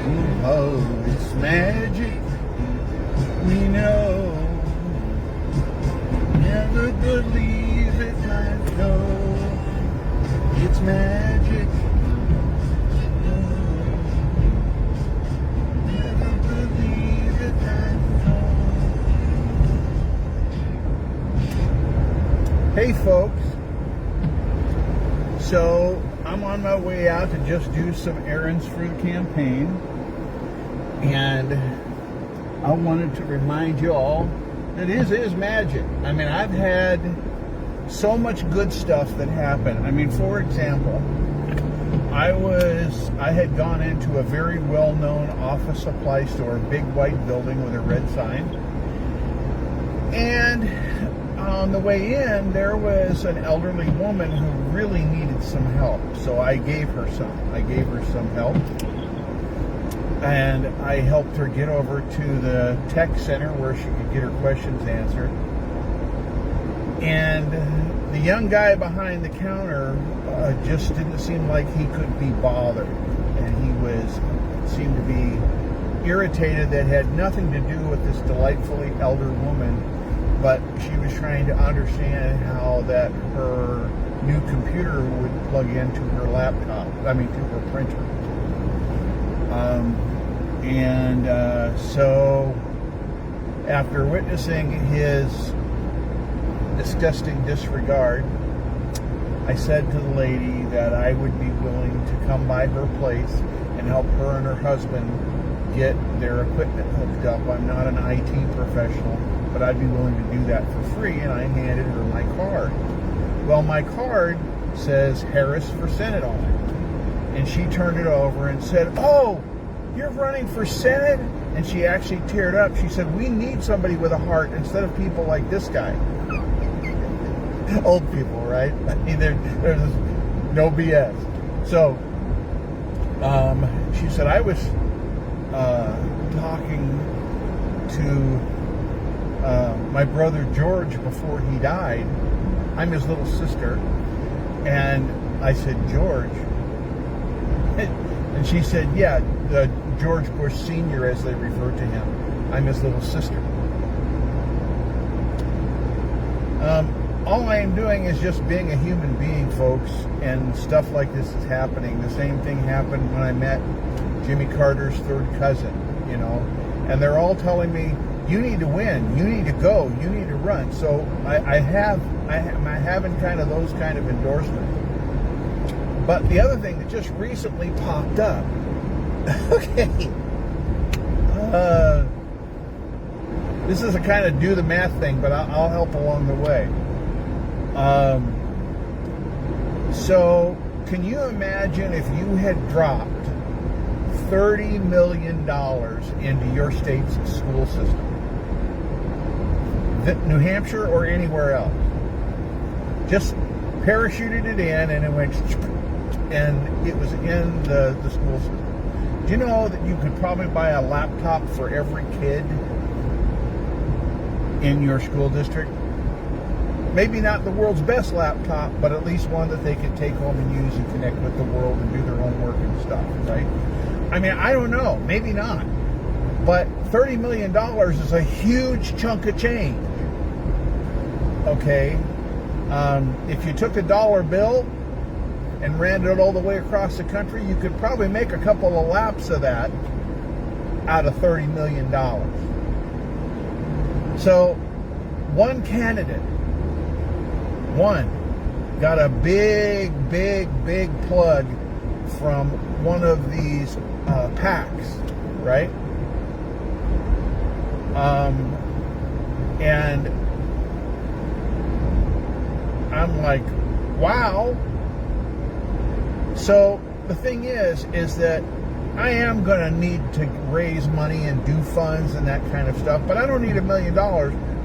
Oh, it's magic. We know. Never believe it, I know. It's magic. Never believe it, I know. Hey, folks. So, I'm on my way out to just do some errands for the campaign. And I wanted to remind you all that it is magic. I mean, I've had so much good stuff that happened. I mean, for example, I had gone into a very well-known office supply store, big white building with a red sign. And on the way in, there was an elderly woman who really needed some help. So I gave her some help. And I helped her get over to the tech center where she could get her questions answered. And the young guy behind the counter just didn't seem like he could be bothered. And he seemed to be irritated. That had nothing to do with this delightfully elder woman, but she was trying to understand how that her new computer would plug into her laptop, to her printer. So after witnessing his disgusting disregard, I said to the lady that I would be willing to come by her place and help her and her husband get their equipment hooked up. I'm not an IT professional, but I'd be willing to do that for free, and I handed her my card. Well, my card says Harris for Senate on it. And she turned it over and said, "Oh, you're running for Senate?" And she actually teared up. She said, "We need somebody with a heart instead of people like this guy." Old people, right? I mean, there's no BS. So, she said, "I was talking to my brother George before he died. I'm his little sister." And I said, "George?" And she said, "Yeah, George Bush Sr., as they refer to him. I'm his little sister." All I am doing is just being a human being, folks, and stuff like this is happening. The same thing happened when I met Jimmy Carter's third cousin, and they're all telling me, "You need to win, you need to go, you need to run." So I'm having kind of those kind of endorsements. But the other thing that just recently popped up, okay, this is a kind of do the math thing, but I'll help along the way. So can you imagine if you had dropped $30 million into your state's school system? New Hampshire or anywhere else? Just parachuted it in and it went, and it was in the school system. Do you know that you could probably buy a laptop for every kid in your school district? Maybe not the world's best laptop, but at least one that they could take home and use and connect with the world and do their own work and stuff, right? I mean, I don't know. Maybe not. But $30 million is a huge chunk of change. Okay? If you took a dollar bill and ran it all the way across the country, you could probably make a couple of laps of that out of $30 million. So, one candidate, got a big plug from one of these PACs, right? And I'm like, wow. So the thing is that I am going to need to raise money and do funds and that kind of stuff, but I don't need $1 million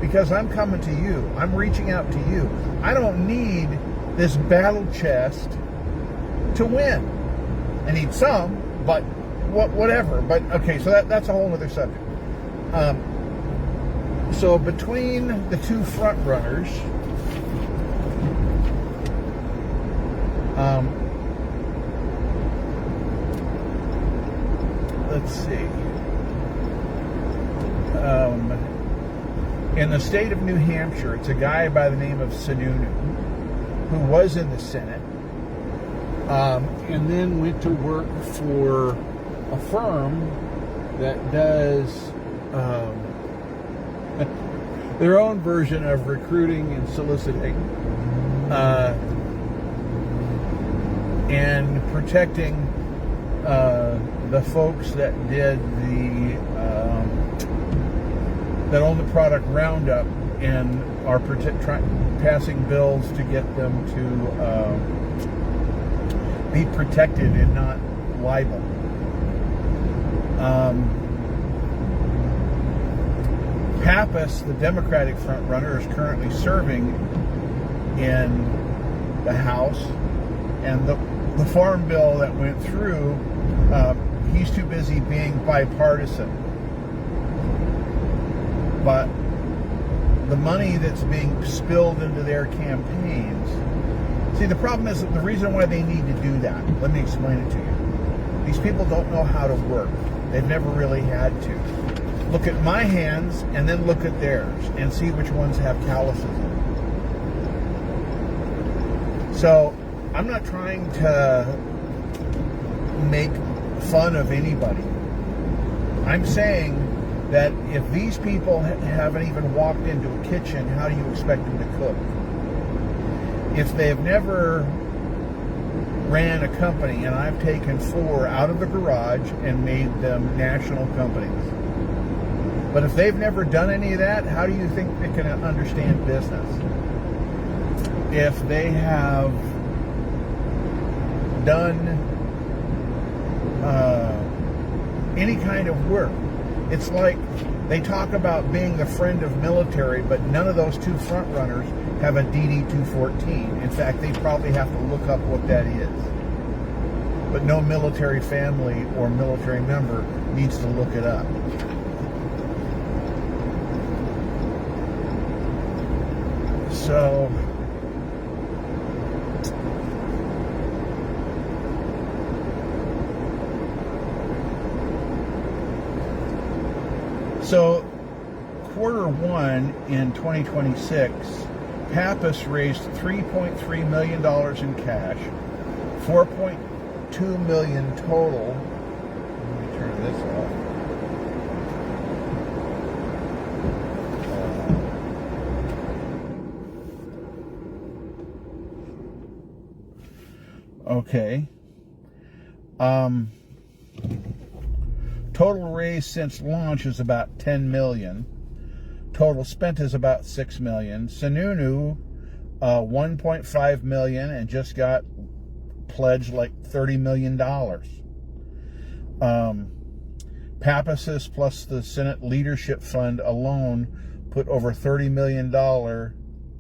because I'm coming to you. I'm reaching out to you. I don't need this battle chest to win. I need some, but whatever. But okay, so that's a whole other subject. So between the two front runners, let's see. In the state of New Hampshire, it's a guy by the name of Sununu who was in the Senate and then went to work for a firm that does their own version of recruiting and soliciting and protecting the folks that did that own the product Roundup and are passing bills to get them to be protected and not liable. Pappas, the Democratic frontrunner, is currently serving in the House, and the farm bill that went through, he's too busy being bipartisan. But the money that's being spilled into their campaigns. See, the problem is that the reason why they need to do that, let me explain it to you. These people don't know how to work. They've never really had to. Look at my hands and then look at theirs and see which ones have calluses in them. So, I'm not trying to make fun of anybody. I'm saying that if these people haven't even walked into a kitchen, how do you expect them to cook? If they've never ran a company, and I've taken 4 out of the garage and made them national companies. But if they've never done any of that, how do you think they can understand business? If they have done any kind of work, it's like they talk about being the friend of military, but none of those 2 front runners have a DD-214. In fact, they probably have to look up what that is. But no military family or military member needs to look it up. So quarter 1 in 2026, Pappas raised $3.3 million in cash, $4.2 million total. Let me turn this off. Okay. Total raised since launch is about $10 million. Total spent is about $6 million. Sununu, $1.5 million, and just got pledged like $30 million. Pappas's plus the Senate Leadership Fund alone put over $30 million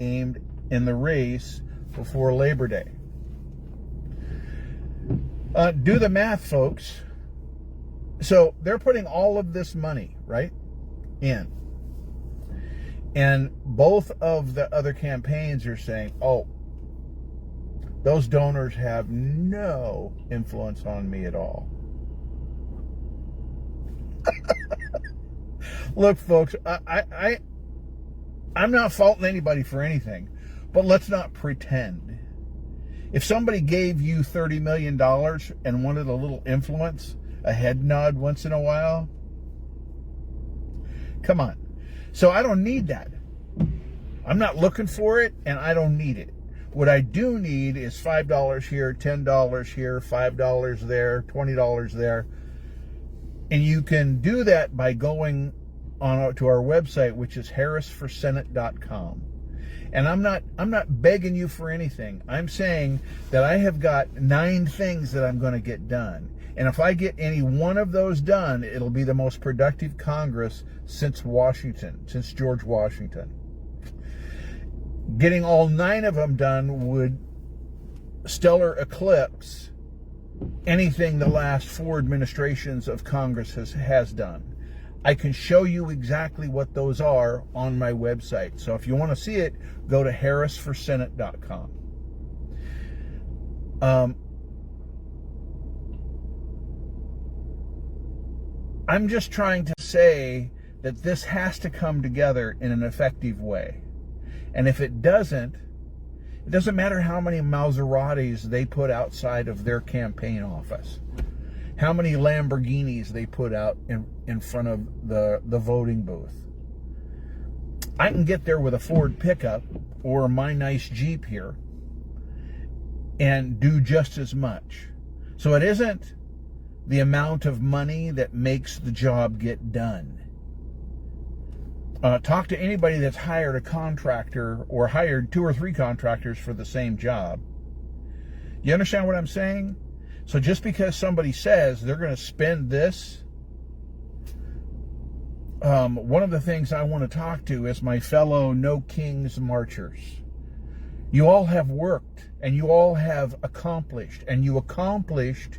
aimed in the race before Labor Day. Do the math, folks. So they're putting all of this money, right, in. And both of the other campaigns are saying, oh, those donors have no influence on me at all. Look, folks, I'm not faulting anybody for anything, but let's not pretend. If somebody gave you $30 million and wanted a little influence, a head nod once in a while, come on. So I don't need that. I'm not looking for it, and I don't need it. What I do need is $5 here, $10 here, $5 there, $20 there. And you can do that by going on to our website, which is harrisforsenate.com. And I'm not begging you for anything. I'm saying that I have got 9 things that I'm going to get done. And if I get any one of those done, it'll be the most productive Congress since George Washington. Getting all 9 of them done would stellar eclipse anything the last 4 administrations of Congress has done. I can show you exactly what those are on my website. So if you want to see it, go to harrisforsenate.com. I'm just trying to say that this has to come together in an effective way. And if it doesn't matter how many Maseratis they put outside of their campaign office, how many Lamborghinis they put out in front of the voting booth. I can get there with a Ford pickup or my nice Jeep here and do just as much. So it isn't the amount of money that makes the job get done. Talk to anybody that's hired a contractor or hired 2 or 3 contractors for the same job. You understand what I'm saying? So just because somebody says they're going to spend this, one of the things I want to talk to is my fellow No Kings marchers. You all have worked and you all have accomplished, and you accomplished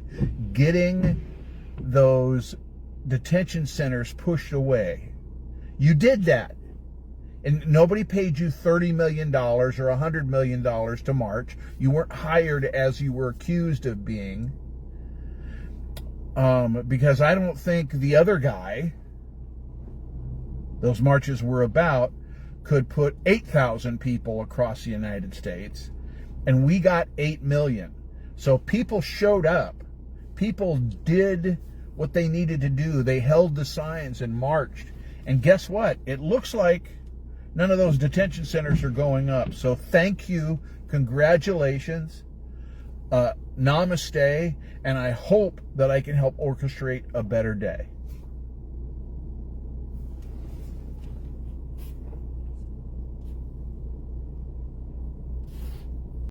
getting those detention centers pushed away. You did that. And nobody paid you $30 million or $100 million to march. You weren't hired as you were accused of being. Because I don't think the other guy those marches were about could put 8,000 people across the United States. And we got 8 million. So people showed up. People did what they needed to do. They held the signs and marched. And guess what? It looks like none of those detention centers are going up. So thank you. Congratulations. Namaste. And I hope that I can help orchestrate a better day.